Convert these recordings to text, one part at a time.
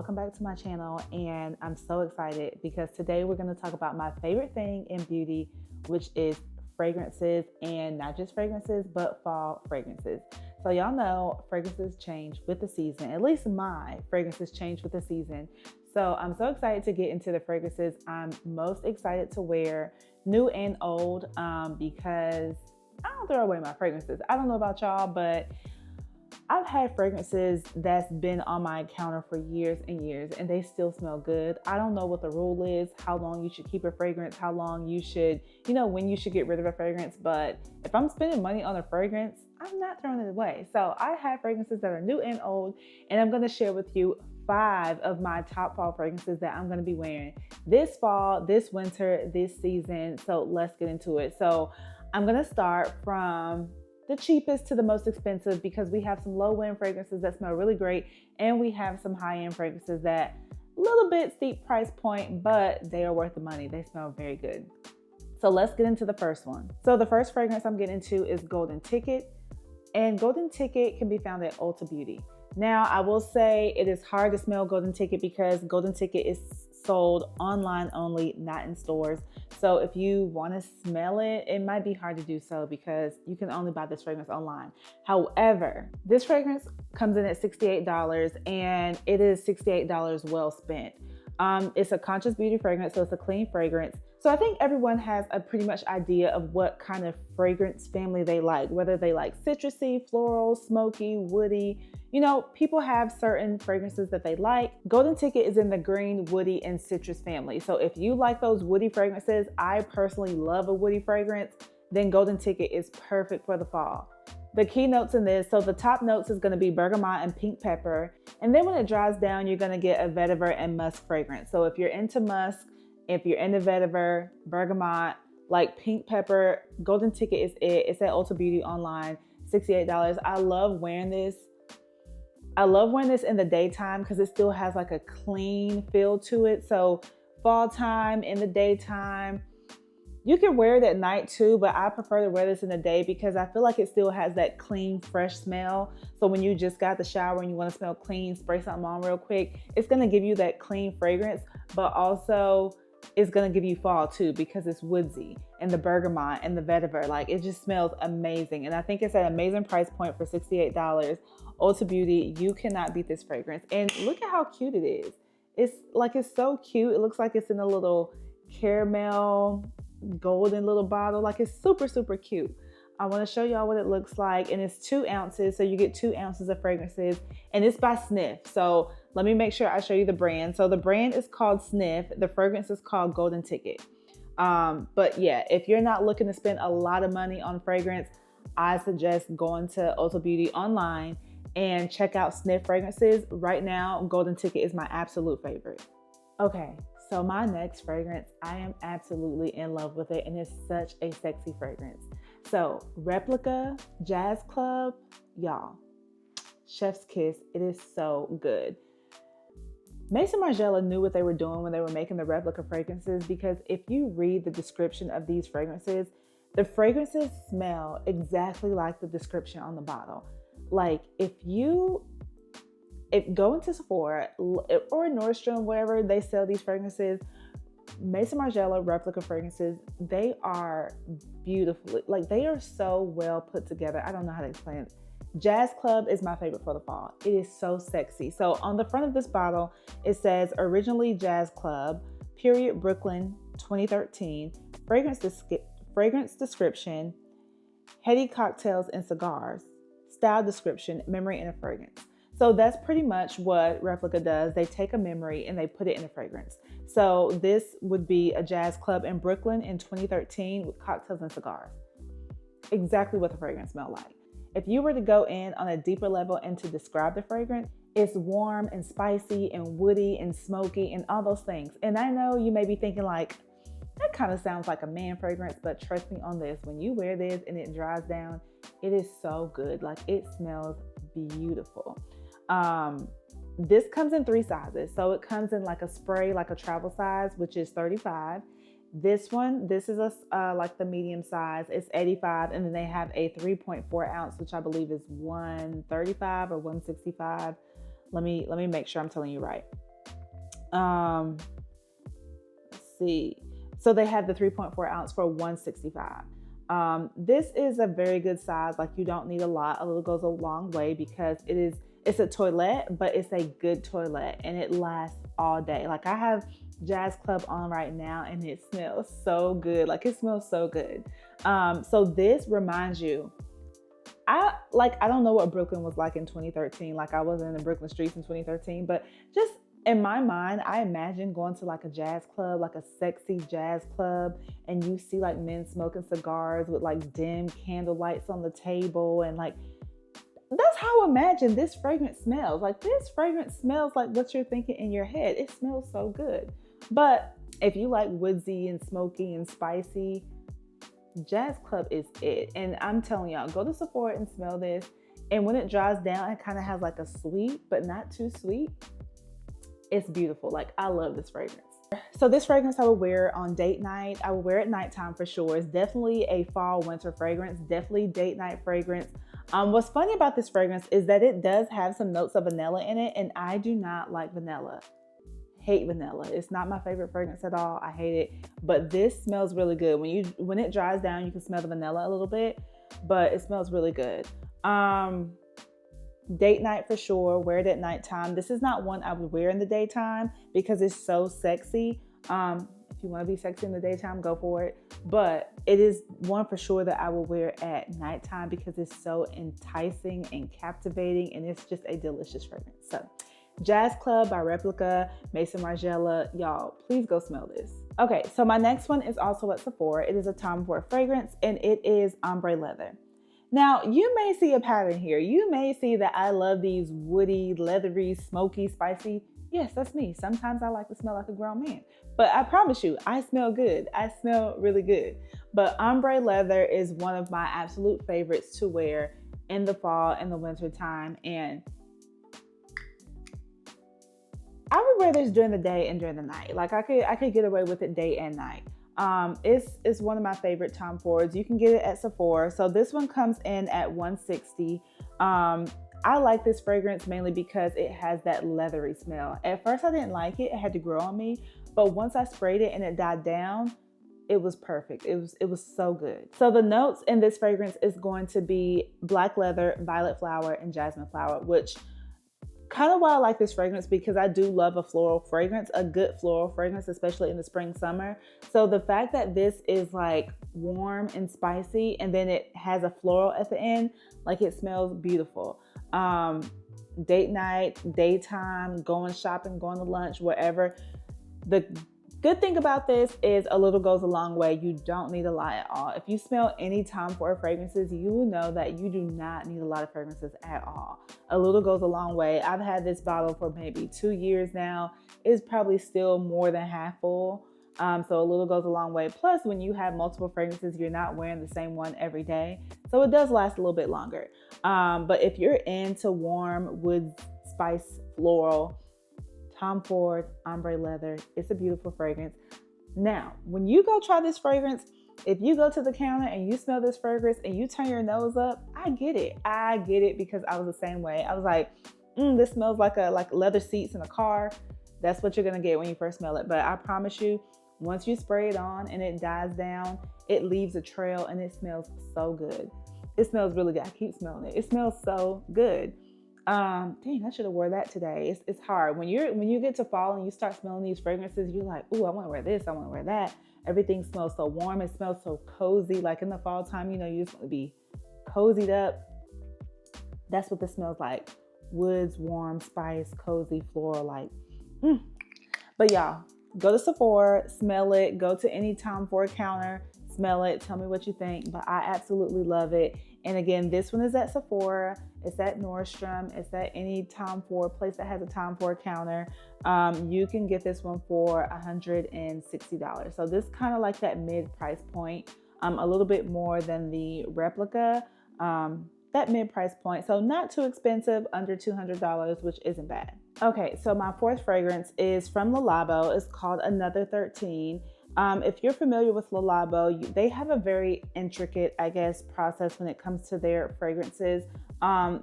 welcome back to my channel, and I'm so excited because today we're going to talk about my favorite thing in beauty, which is fragrances, and not just fragrances, but fall fragrances. So y'all know fragrances change with the season. At least my fragrances change with the season. So I'm so excited to get into the fragrances I'm most excited to wear, new and old, because I don't throw away my fragrances. I don't know about y'all, but I've had fragrances that's been on my counter for years and years, and they still smell good. I don't know what the rule is, how long you should keep a fragrance, how long you should, when you should get rid of a fragrance. But if I'm spending money on a fragrance, I'm not throwing it away. So I have fragrances that are new and old, and I'm going to share with you 5 of my top fall fragrances that I'm going to be wearing this fall, this winter, this season. So let's get into it. So I'm going to start from the cheapest to the most expensive, because we have some low-end fragrances that smell really great, and we have some high-end fragrances that a little bit steep price point, but they are worth the money. They smell very good. So let's get into the first one. So the first fragrance I'm getting into is Golden Ticket, and Golden Ticket can be found at Ulta Beauty. Now, I will say it is hard to smell Golden Ticket because Golden Ticket is sold online only, not in stores. So if you want to smell it, it might be hard to do so because you can only buy this fragrance online. However, this fragrance comes in at $68, and it is $68 well spent. It's a conscious beauty fragrance, so it's a clean fragrance. So I think everyone has a pretty much idea of what kind of fragrance family they like, whether they like citrusy, floral, smoky, woody. People have certain fragrances that they like. Golden Ticket is in the green, woody, and citrus family. So if you like those woody fragrances, I personally love a woody fragrance, then Golden Ticket is perfect for the fall. The key notes in this, so the top notes is going to be bergamot and pink pepper. And then when it dries down, you're going to get a vetiver and musk fragrance. So if you're into musk, if you're into vetiver, bergamot, like pink pepper, Golden Ticket is it. It's at Ulta Beauty online, $68. I love wearing this. I love wearing this in the daytime because it still has like a clean feel to it. So fall time, in the daytime, you can wear it at night too, but I prefer to wear this in the day because I feel like it still has that clean, fresh smell. So when you just got the shower and you want to smell clean, spray something on real quick, it's going to give you that clean fragrance, but also it's going to give you fall too because it's woodsy, and the bergamot and the vetiver, like it just smells amazing. And I think it's at an amazing price point for $68. Ulta Beauty, you cannot beat this fragrance. And look at how cute it is. It's so cute. It looks like it's in a little caramel golden little bottle. Like it's super, super cute. I want to show y'all what it looks like, and it's 2 ounces. So you get 2 ounces of fragrances, and it's by Sniff. So let me make sure I show you the brand. So the brand is called Sniff. The fragrance is called Golden Ticket. But yeah, if you're not looking to spend a lot of money on fragrance, I suggest going to Ulta Beauty online and check out Sniff fragrances. Right now, Golden Ticket is my absolute favorite. Okay, so my next fragrance, I am absolutely in love with it, and it's such a sexy fragrance. So Replica Jazz Club, y'all, chef's kiss. It is so good. Maison Margiela knew what they were doing when they were making the Replica fragrances, because if you read the description of these fragrances, the fragrances smell exactly like the description on the bottle. Like if go into Sephora or Nordstrom, wherever they sell these fragrances, Maison Margiela Replica fragrances, they are beautiful. Like they are so well put together. I don't know how to explain it. Jazz Club is my favorite for the fall. It is so sexy. So on the front of this bottle, it says originally Jazz Club, period Brooklyn 2013, fragrance description, heady cocktails and cigars, style description, memory and a fragrance. So that's pretty much what Replica does. They take a memory and they put it in a fragrance. So this would be a Jazz Club in Brooklyn in 2013 with cocktails and cigars. Exactly what the fragrance smelled like. If you were to go in on a deeper level and to describe the fragrance, it's warm and spicy and woody and smoky and all those things. And I know you may be thinking like, that kind of sounds like a man fragrance, but trust me on this, when you wear this and it dries down, it is so good. Like it smells beautiful. This comes in 3 sizes. So it comes in like a spray, like a travel size, which is 35. This is like the medium size. It's 85, and then they have a 3.4 ounce, which I believe is 135 or 165. Let me make sure I'm telling you right. Let's see. So they have the 3.4 ounce for $165. This is a very good size. Like, you don't need a lot. A little goes a long way because it's a toilet, but it's a good toilet and it lasts all day. Like, I have Jazz Club on right now and it smells so good. Like, it smells so good. So this reminds you, I don't know what Brooklyn was like in 2013. Like, I wasn't in the Brooklyn streets in 2013, but just in my mind, I imagine going to like a jazz club, like a sexy jazz club, and you see like men smoking cigars with like dim candle lights on the table. And like, that's how I imagine this fragrance smells. Like, this fragrance smells like what you're thinking in your head. It smells so good. But if you like woodsy and smoky and spicy, Jazz Club is it. And I'm telling y'all, go to Sephora and smell this. And when it dries down, it kind of has like a sweet, but not too sweet. It's beautiful. Like, I love this fragrance. So this fragrance I would wear on date night. I would wear it at nighttime for sure. It's definitely a fall winter fragrance, definitely date night fragrance. What's funny about this fragrance is that it does have some notes of vanilla in it, and I do not like vanilla. Hate vanilla. It's not my favorite fragrance at all. I hate it. But this smells really good. When it dries down, you can smell the vanilla a little bit, but it smells really good. Date night for sure. Wear it at nighttime. This is not one I would wear in the daytime because it's so sexy. If you want to be sexy in the daytime, go for it. But it is one for sure that I will wear at nighttime because it's so enticing and captivating, and it's just a delicious fragrance. So, Jazz Club by Replica, Maison Margiela. Y'all, please go smell this. Okay, so my next one is also at Sephora. It is a Tom Ford fragrance, and it is Ombre Leather. Now, you may see a pattern here. You may see that I love these woody, leathery, smoky, spicy. Yes, that's me. Sometimes I like to smell like a grown man. But I promise you, I smell good. I smell really good. But Ombre Leather is one of my absolute favorites to wear in the fall and the winter time. And I would wear this during the day and during the night. Like, I could get away with it day and night. It's one of my favorite Tom Fords. You can get it at Sephora. So this one comes in at $160. I like this fragrance mainly because it has that leathery smell. At first I didn't like it. It had to grow on me. But once I sprayed it and it died down, it was perfect. It was so good. So the notes in this fragrance is going to be black leather, violet flower, and jasmine flower, which kind of why I like this fragrance, because I do love a floral fragrance, a good floral fragrance, especially in the spring, summer. So the fact that this is like warm and spicy, and then it has a floral at the end, like, it smells beautiful. Date night, daytime, going shopping, going to lunch, wherever. The good thing about this is a little goes a long way. You don't need a lot at all. If you smell any Tom Ford fragrances, you will know that you do not need a lot of fragrances at all. A little goes a long way. I've had this bottle for maybe 2 years now. It's probably still more than half full. So a little goes a long way. Plus, when you have multiple fragrances, you're not wearing the same one every day. So it does last a little bit longer. But if you're into warm wood, spice, floral, Tom Ford, Ombre Leather, it's a beautiful fragrance. Now, when you go try this fragrance, if you go to the counter and you smell this fragrance and you turn your nose up, I get it. I get it, because I was the same way. I was like, this smells like leather seats in a car. That's what you're gonna get when you first smell it. But I promise you, once you spray it on and it dies down, it leaves a trail and it smells so good. It smells really good. I keep smelling it. It smells so good. Dang, I should have wore that today. It's hard. When you get to fall and you start smelling these fragrances, you're like, ooh, I want to wear this. I want to wear that. Everything smells so warm. It smells so cozy. Like, in the fall time, you just want to be cozied up. That's what this smells like. Woods, warm, spice, cozy, floral, like. But y'all, go to Sephora, smell it. Go to any Tom Ford counter, smell it. Tell me what you think. But I absolutely love it. And again, this one is at Sephora. It's at Nordstrom. It's at any Tom Ford place that has a Tom Ford counter. You can get this one for $160. So this kind of like that mid price point, a little bit more than the Replica, that mid price point. So not too expensive, under $200, which isn't bad. Okay, so my fourth fragrance is from Le Labo. It's called Another 13. If you're familiar with Le Labo, they have a very intricate, process when it comes to their fragrances.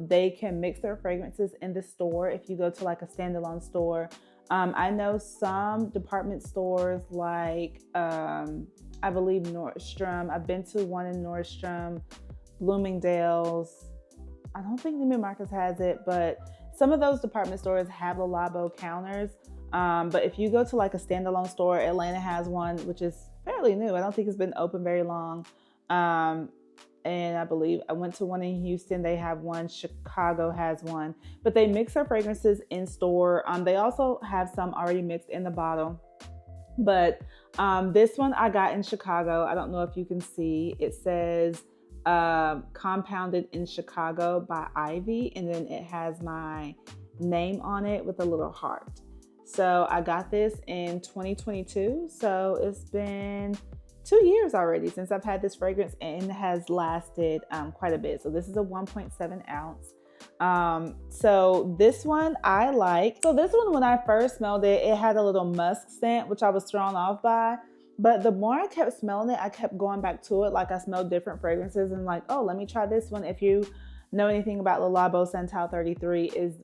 They can mix their fragrances in the store. If you go to like a standalone store, I know some department stores like, I believe Nordstrom. I've been to one in Nordstrom, Bloomingdale's. I don't think Neiman Marcus has it, but some of those department stores have Le Labo counters. But if you go to like a standalone store, Atlanta has one, which is fairly new. I don't think it's been open very long. And I believe I went to one in Houston. They have one. Chicago has one. But they mix their fragrances in store. They also have some already mixed in the bottle. But this one I got in Chicago. I don't know if you can see. It says compounded in Chicago by Ivy. And then it has my name on it with a little heart. So I got this in 2022. So it's been 2 years already since I've had this fragrance, and it has lasted quite a bit. So this is a 1.7 ounce. So this one I like. So this one, when I first smelled it, it had a little musk scent, which I was thrown off by. But the more I kept smelling it, I kept going back to it. Like I smelled different fragrances and like, oh, let me try this one. If you know anything about Le Labo Santal 33, is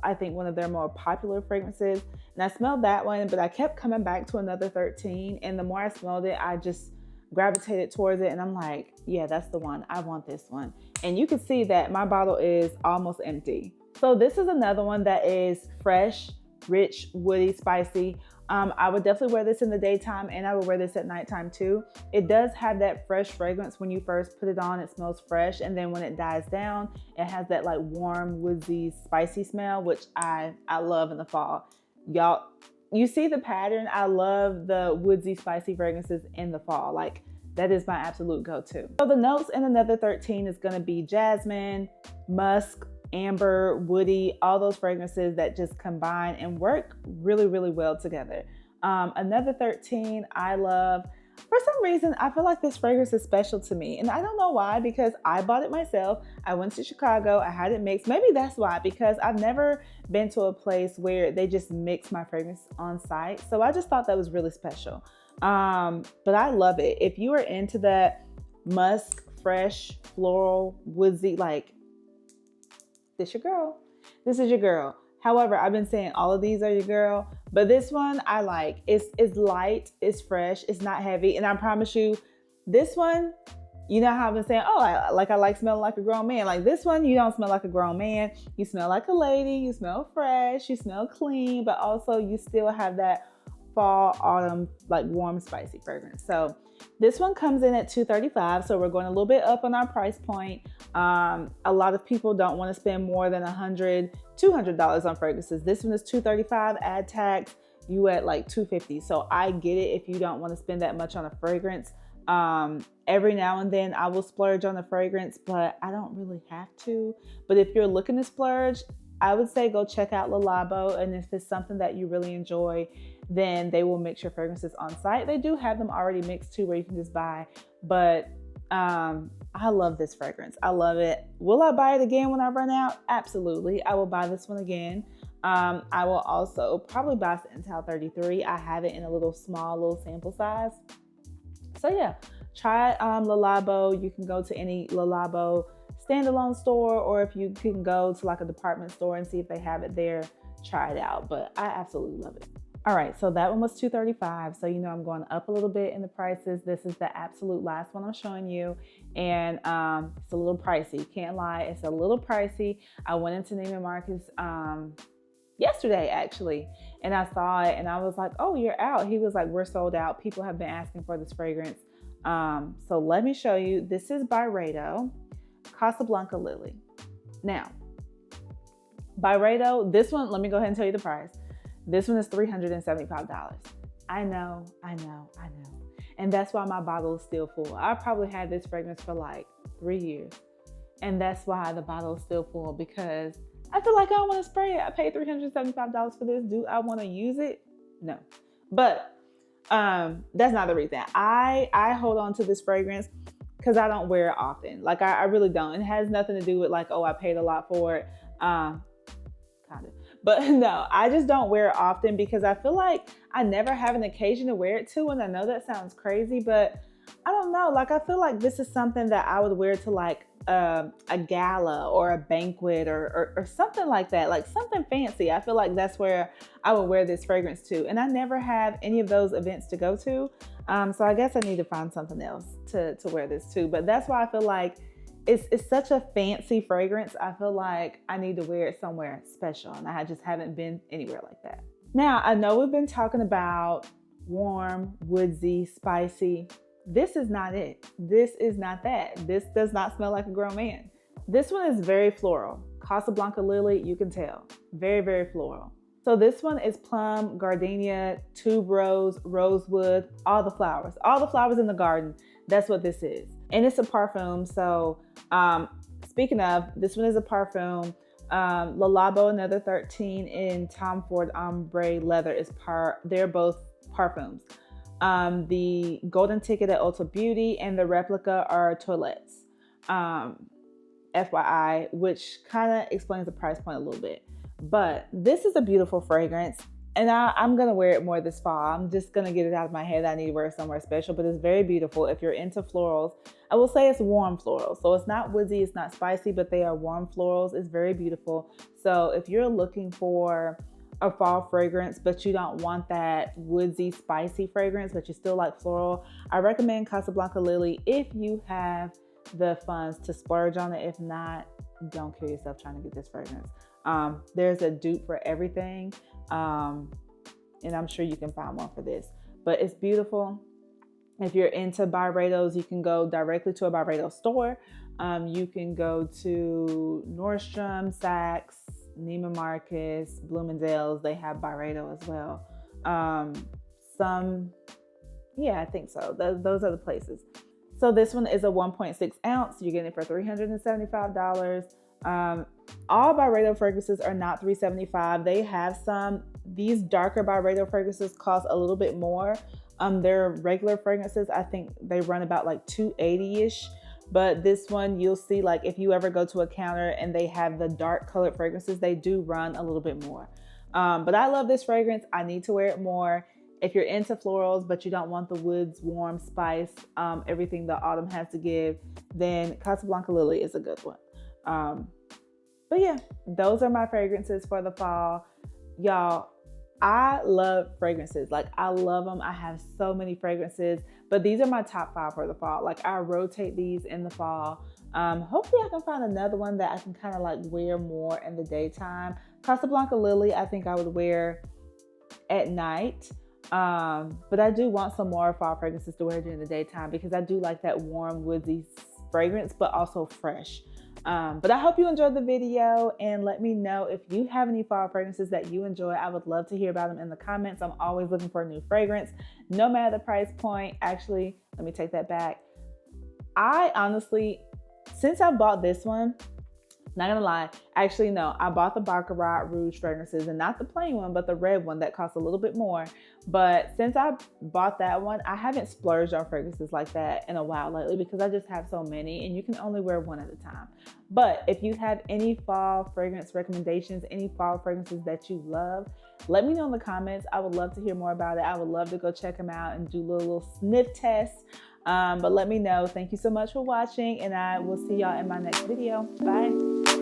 I think one of their more popular fragrances. And I smelled that one, but I kept coming back to another 13. And the more I smelled it, I just gravitated towards it. And I'm like, yeah, that's the one. I want this one. And you can see that my bottle is almost empty. So this is another one that is fresh, rich, woody, spicy. I would definitely wear this in the daytime, and I would wear this at nighttime too. It does have that fresh fragrance when you first put it on. It smells fresh, and then when it dies down, it has that like warm, woodsy, spicy smell, which I love in the fall. Y'all, you see the pattern. I love the woodsy, spicy fragrances in the fall. Like that is my absolute go-to. So the notes in another 13 is going to be jasmine, musk, amber, woody, all those fragrances that just combine and work really, really well together. Another 13 I love. For some reason, I feel like this fragrance is special to me. And I don't know why, because I bought it myself. I went to Chicago. I had it mixed. Maybe that's why, because I've never been to a place where they just mix my fragrance on site. So I just thought that was really special. But I love it. If you are into that musk, fresh, floral, woodsy, like, this your girl. This is your girl. However, I've been saying all of these are your girl, but this one I like. It's light, it's fresh, it's not heavy, and I promise you, this one, you know how I've been saying, oh, I like smelling like a grown man. Like this one, you don't smell like a grown man. You smell like a lady. You smell fresh. You smell clean, but also you still have that fall, autumn, like warm, spicy fragrance. So this one comes in at $235. So we're going a little bit up on our price point. A lot of people don't want to spend more than $100, $200 on fragrances. This one is $235, add tax, you at like $250. So I get it if you don't want to spend that much on a fragrance. Every now and then I will splurge on a fragrance, but I don't really have to. But if you're looking to splurge, I would say go check out Le Labo. And if it's something that you really enjoy, then they will mix your fragrances on site. They do have them already mixed too, where you can just buy. But I love this fragrance. I love it. Will I buy it again when I run out? Absolutely. I will buy this one again. I will also probably buy Santal 33. I have it in a little sample size. So yeah, try Le Labo. You can go to any Le Labo standalone store, or if you can go to like a department store and see if they have it there, try it out. But I absolutely love it. All right, so that one was $235. So you know I'm going up a little bit in the prices. This is the absolute last one I'm showing you, and it's a little pricey. Can't lie, it's a little pricey. I went into Neiman Marcus yesterday actually, and I saw it, and I was like, "Oh, you're out." He was like, "We're sold out. People have been asking for this fragrance." So let me show you. This is Byredo, Casablanca Lily. Now, Byredo, this one, let me go ahead and tell you the price. This one is $375. I know. And that's why my bottle is still full. I probably had this fragrance for like 3 years. And that's why the bottle is still full, because I feel like I don't want to spray it. I paid $375 for this. Do I want to use it? No. But that's not the reason. I hold on to this fragrance because I don't wear it often. Like I really don't. It has nothing to do with like, oh, I paid a lot for it. Kind of. But no, I just don't wear it often because I feel like I never have an occasion to wear it to. And I know that sounds crazy, but I don't know, like I feel like this is something that I would wear to like a gala or a banquet or something like that, like something fancy. I feel like that's where I would wear this fragrance to. And I never have any of those events to go to. So I guess I need to find something else to wear this to. But that's why I feel like it's such a fancy fragrance. I feel like I need to wear it somewhere special. And I just haven't been anywhere like that. Now, I know we've been talking about warm, woodsy, spicy. This is not it. This is not that. This does not smell like a grown man. This one is very floral. Casablanca Lily, you can tell. Very, very floral. So this one is plum, gardenia, tuberose, rosewood, all the flowers. All the flowers in the garden. That's what this is. And it's a parfum. So speaking of, this one is a parfum. Le Labo Another 13 and Tom Ford Ombre Leather they're both parfums. The golden ticket at Ulta Beauty and the replica are toilettes. FYI, which kind of explains the price point a little bit. But this is a beautiful fragrance, and I'm going to wear it more this fall. I'm just going to get it out of my head. I need to wear it somewhere special, but it's very beautiful. If you're into florals, I will say it's warm florals. So it's not woodsy, it's not spicy, but they are warm florals. It's very beautiful. So if you're looking for a fall fragrance, but you don't want that woodsy, spicy fragrance, but you still like floral, I recommend Casablanca Lily if you have the funds to splurge on it. If not, don't kill yourself trying to get this fragrance. There's a dupe for everything, and I'm sure you can find one for this, but it's beautiful. If you're into Byredos, you can go directly to a Byredo store. You can go to Nordstrom, Saks, Neiman Marcus, Bloomingdale's. They have Byredo as well. I think so. Those are the places. So this one is a 1.6 ounce. You're getting it for $375. All Byredo fragrances are not $375. They have some. These darker Byredo fragrances cost a little bit more. Their regular fragrances, I think they run about like $280-ish. But this one, you'll see, like if you ever go to a counter and they have the dark colored fragrances, they do run a little bit more. But I love this fragrance. I need to wear it more. If you're into florals, but you don't want the woods, warm spice, everything the autumn has to give, then Casablanca Lily is a good one. But yeah, those are my fragrances for the fall. Y'all, I love fragrances. Like I love them. I have so many fragrances, but these are my top 5 for the fall. Like I rotate these in the fall. Hopefully I can find another one that I can kind of like wear more in the daytime. Casablanca Lily, I think I would wear at night. But I do want some more fall fragrances to wear during the daytime because I do like that warm, woodsy fragrance, but also fresh. But I hope you enjoyed the video, and let me know if you have any fall fragrances that you enjoy. I would love to hear about them in the comments. I'm always looking for a new fragrance, no matter the price point. Actually, let me take that back. I honestly, since I bought this one, not gonna lie, actually no, I bought the Baccarat Rouge fragrances, and not the plain one, but the red one that costs a little bit more. But since I bought that one, I haven't splurged on fragrances like that in a while lately because I just have so many and you can only wear one at a time. But if you have any fall fragrance recommendations, any fall fragrances that you love, let me know in the comments. I would love to hear more about it. I would love to go check them out and do little sniff tests. But let me know. Thank you so much for watching, and I will see y'all in my next video. Bye.